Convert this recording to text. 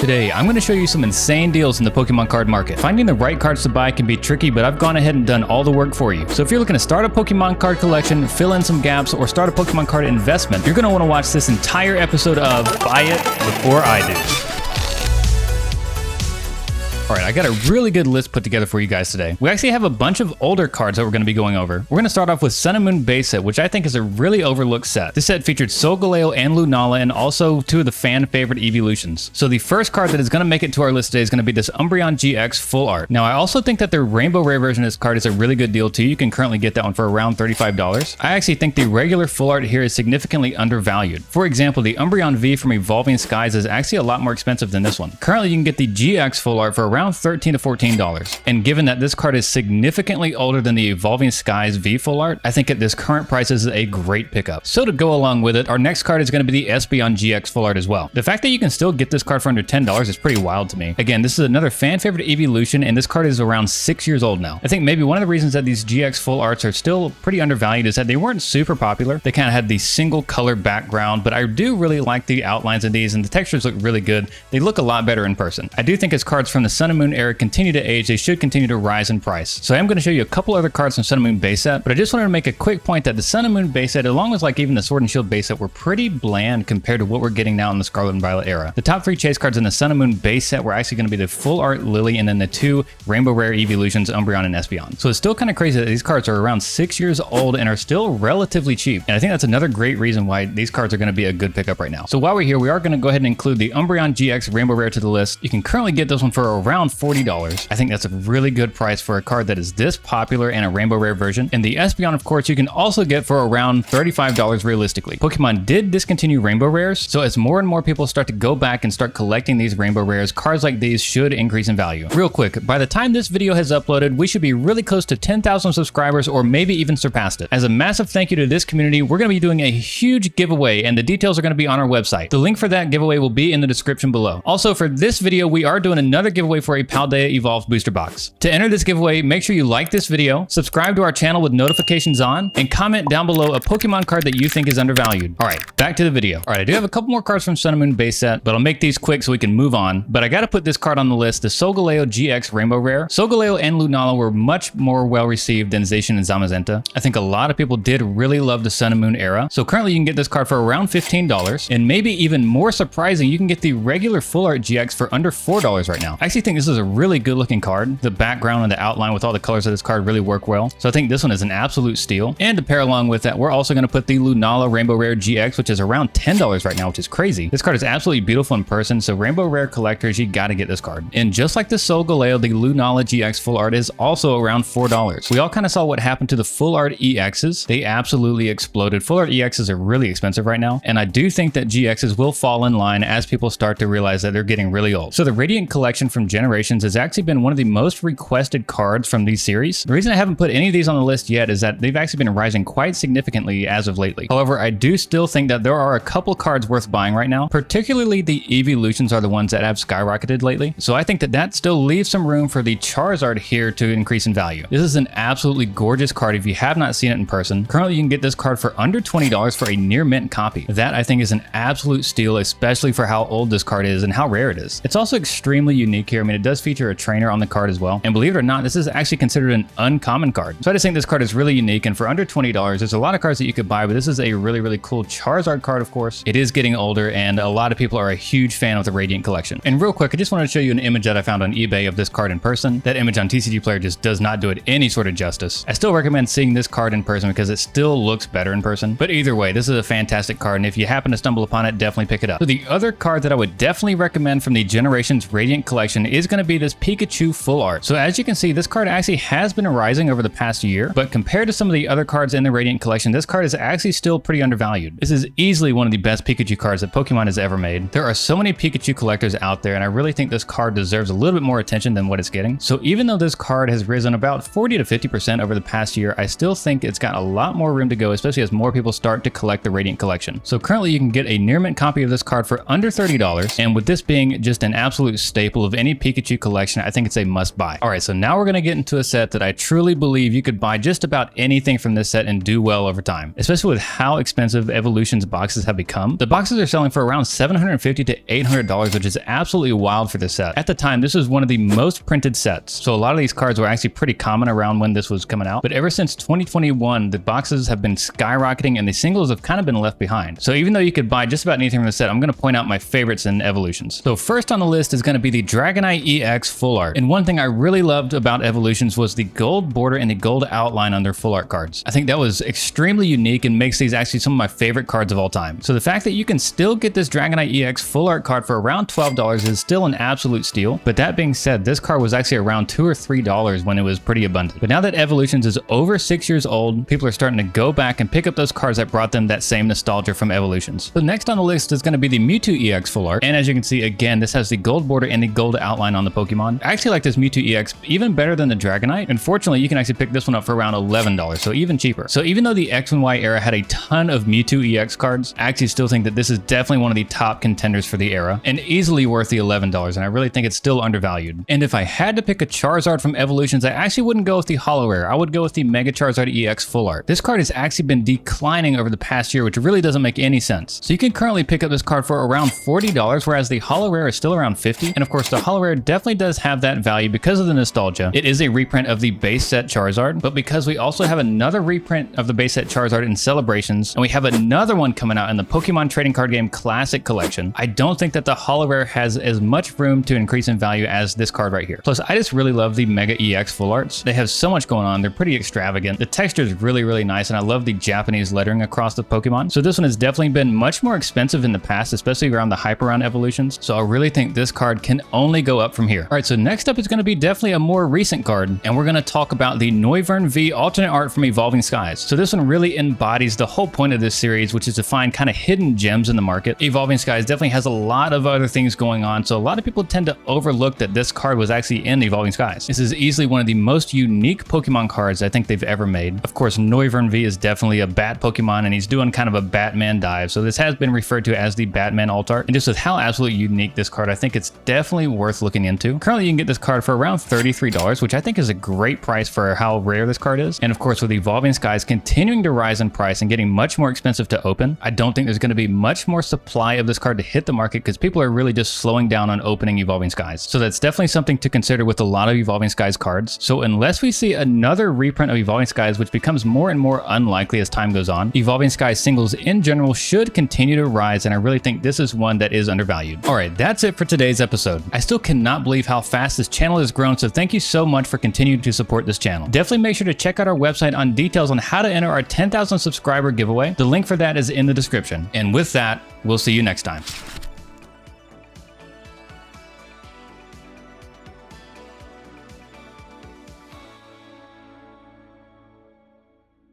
Today, I'm going to show you some insane deals in the Pokemon card market. Finding the right cards to buy can be tricky, but I've gone ahead and done all the work for you. So if you're looking to start a Pokemon card collection, fill in some gaps, or start a Pokemon card investment, you're going to want to watch this entire episode of Buy It Before I Do. Alright, I got a really good list put together for you guys today. We actually have a bunch of older cards that we're going to be going over. We're going to start off with Sun and Moon base set, which I think is a really overlooked set. This set featured Solgaleo and Lunala, and also two of the fan favorite evolutions. So the first card that is going to make it to our list today is going to be this Espeon GX full art. Now, I also think that the rainbow rare version of this card is a really good deal too. You can currently get that one for around $35. I actually think the regular full art here is significantly undervalued. For example, the Umbreon V from Evolving Skies is actually a lot more expensive than this one. Currently, you can get the GX full art for around $13 to $14. And given that this card is significantly older than the Evolving Skies V full art, I think at this current price is a great pickup. So to go along with it, our next card is going to be the Espeon GX full art as well. The fact that you can still get this card for under $10 is pretty wild to me. Again, this is another fan favorite evolution, and this card is around 6 years old now. I think maybe one of the reasons that these GX full arts are still pretty undervalued is that they weren't super popular. They kind of had the single color background, but I do really like the outlines of these, and the textures look really good. They look a lot better in person. I do think as cards from the Sun and Moon era continue to age, they should continue to rise in price. So I am going to show you a couple other cards from Sun and Moon base set, but I just wanted to make a quick point that the Sun and Moon base set, along with like even the Sword and Shield base set, were pretty bland compared to what we're getting now in the Scarlet and Violet era. The top three chase cards in the Sun and Moon base set were actually going to be the full art Lily and then the two rainbow rare evolutions Umbreon and Espeon. So it's still kind of crazy that these cards are around 6 years old and are still relatively cheap. And I think that's another great reason why these cards are going to be a good pickup right now. So while we're here, we are going to go ahead and include the Umbreon GX rainbow rare to the list. You can currently get this one for around $40. I think that's a really good price for a card that is this popular and a rainbow rare version. And the Espeon, of course, you can also get for around $35 realistically. Pokemon did discontinue rainbow rares, so as more and more people start to go back and start collecting these rainbow rares, cards like these should increase in value. Real quick, by the time this video has uploaded, we should be really close to 10,000 subscribers or maybe even surpassed it. As a massive thank you to this community, we're going to be doing a huge giveaway, and the details are going to be on our website. The link for that giveaway will be in the description below. Also, for this video, we are doing another giveaway for a Paldea Evolved booster box. To enter this giveaway, make sure you like this video, subscribe to our channel with notifications on, and comment down below a Pokemon card that you think is undervalued. All right, back to the video. All right, I do have a couple more cards from Sun and Moon base set, but I'll make these quick so we can move on. But I got to put this card on the list, the Solgaleo GX Rainbow Rare. Solgaleo and Lunala were much more well received than Zacian and Zamazenta. I think a lot of people did really love the Sun and Moon era. So currently you can get this card for around $15, and maybe even more surprising, you can get the regular full art GX for under $4 right now. I actually think this is a really good looking card. The background and the outline with all the colors of this card really work well. So I think this one is an absolute steal. And to pair along with that, we're also going to put the Lunala Rainbow Rare GX, which is around $10 right now, which is crazy. This card is absolutely beautiful in person, so Rainbow Rare collectors, you got to get this card. And just like the Solgaleo, the Lunala GX full art is also around $4. We all kind of saw what happened to the full art EXs. They absolutely exploded. Full art EXs are really expensive right now, and I do think that GXs will fall in line as people start to realize that they're getting really old. So the Radiant collection from Generations has actually been one of the most requested cards from these series. The reason I haven't put any of these on the list yet is that they've actually been rising quite significantly as of lately. However, I do still think that there are a couple cards worth buying right now. Particularly the evolutions are the ones that have skyrocketed lately. So I think that still leaves some room for the Charizard here to increase in value. This is an absolutely gorgeous card if you have not seen it in person. Currently, you can get this card for under $20 for a near mint copy. That I think is an absolute steal, especially for how old this card is and how rare it is. It's also extremely unique here. I mean, it does feature a trainer on the card as well. And believe it or not, this is actually considered an uncommon card. So I just think this card is really unique, and for under $20, there's a lot of cards that you could buy, but this is a really, really cool Charizard card, of course. It is getting older, and a lot of people are a huge fan of the Radiant collection. And real quick, I just wanted to show you an image that I found on eBay of this card in person. That image on TCG Player just does not do it any sort of justice. I still recommend seeing this card in person because it still looks better in person. But either way, this is a fantastic card, and if you happen to stumble upon it, definitely pick it up. So the other card that I would definitely recommend from the Generations Radiant collection is going to be this Pikachu full art. So as you can see, this card actually has been rising over the past year, but compared to some of the other cards in the Radiant collection, this card is actually still pretty undervalued. This is easily one of the best Pikachu cards that Pokemon has ever made. There are so many Pikachu collectors out there, and I really think this card deserves a little bit more attention than what it's getting. So even though this card has risen about 40 to 50% over the past year, I still think it's got a lot more room to go, especially as more people start to collect the Radiant collection. So currently you can get a near mint copy of this card for under $30, and with this being just an absolute staple of any Pikachu Pikachu collection, I think it's a must buy. All right, so now we're gonna get into a set that I truly believe you could buy just about anything from this set and do well over time, especially with how expensive Evolutions boxes have become. The boxes are selling for around $750 to $800, which is absolutely wild for this set. At the time, this was one of the most printed sets, so a lot of these cards were actually pretty common around when this was coming out, but ever since 2021, the boxes have been skyrocketing and the singles have kind of been left behind. So even though you could buy just about anything from the set, I'm going to point out my favorites in Evolutions. So first on the list is going to be the Dragonite EX full art. And one thing I really loved about Evolutions was the gold border and the gold outline on their full art cards. I think that was extremely unique and makes these actually some of my favorite cards of all time. So the fact that you can still get this Dragonite EX full art card for around $12 is still an absolute steal. But that being said, this card was actually around $2 or $3 when it was pretty abundant. But now that Evolutions is over 6 years old, people are starting to go back and pick up those cards that brought them that same nostalgia from Evolutions. So next on the list is going to be the Mewtwo EX full art. And as you can see, again, this has the gold border and the gold outline on the Pokemon. I actually like this Mewtwo EX even better than the Dragonite. Unfortunately, you can actually pick this one up for around $11, so even cheaper. So even though the X and Y era had a ton of Mewtwo EX cards, I actually still think that this is definitely one of the top contenders for the era and easily worth the $11, and I really think it's still undervalued. And if I had to pick a Charizard from Evolutions, I actually wouldn't go with the holo rare. I would go with the Mega Charizard EX full art. This card has actually been declining over the past year, which really doesn't make any sense. So you can currently pick up this card for around $40, whereas the holo rare is still around $50. And of course, the holo rare definitely does have that value because of the nostalgia. It is a reprint of the base set Charizard, but because we also have another reprint of the base set Charizard in Celebrations, and we have another one coming out in the Pokemon Trading Card Game Classic Collection, I don't think that the holo rare has as much room to increase in value as this card right here. Plus, I just really love the Mega EX full arts. They have so much going on. They're pretty extravagant. The texture is really, really nice, and I love the Japanese lettering across the Pokemon. So this one has definitely been much more expensive in the past, especially around the hype around Evolutions. So I really think this card can only go up from here. All right, so next up is going to be definitely a more recent card, and we're going to talk about the Noivern V alternate art from Evolving Skies. So this one really embodies the whole point of this series, which is to find kind of hidden gems in the market. Evolving Skies definitely has a lot of other things going on, so a lot of people tend to overlook that this card was actually in Evolving Skies. This is easily one of the most unique Pokemon cards I think they've ever made. Of course, Noivern V is definitely a bat Pokemon, and he's doing kind of a Batman dive, so this has been referred to as the Batman alt art. And just with how absolutely unique this card, I think it's definitely worth looking into. Currently, you can get this card for around $33, which I think is a great price for how rare this card is. And of course, with Evolving Skies continuing to rise in price and getting much more expensive to open, I don't think there's going to be much more supply of this card to hit the market because people are really just slowing down on opening Evolving Skies. So that's definitely something to consider with a lot of Evolving Skies cards. So unless we see another reprint of Evolving Skies, which becomes more and more unlikely as time goes on, Evolving Skies singles in general should continue to rise, and I really think this is one that is undervalued. All right, that's it for today's episode. I still cannot believe how fast this channel has grown, so thank you so much for continuing to support this channel. Definitely make sure to check out our website on details on how to enter our 10,000 subscriber giveaway. The link for that is in the description. And with that, we'll see you next time.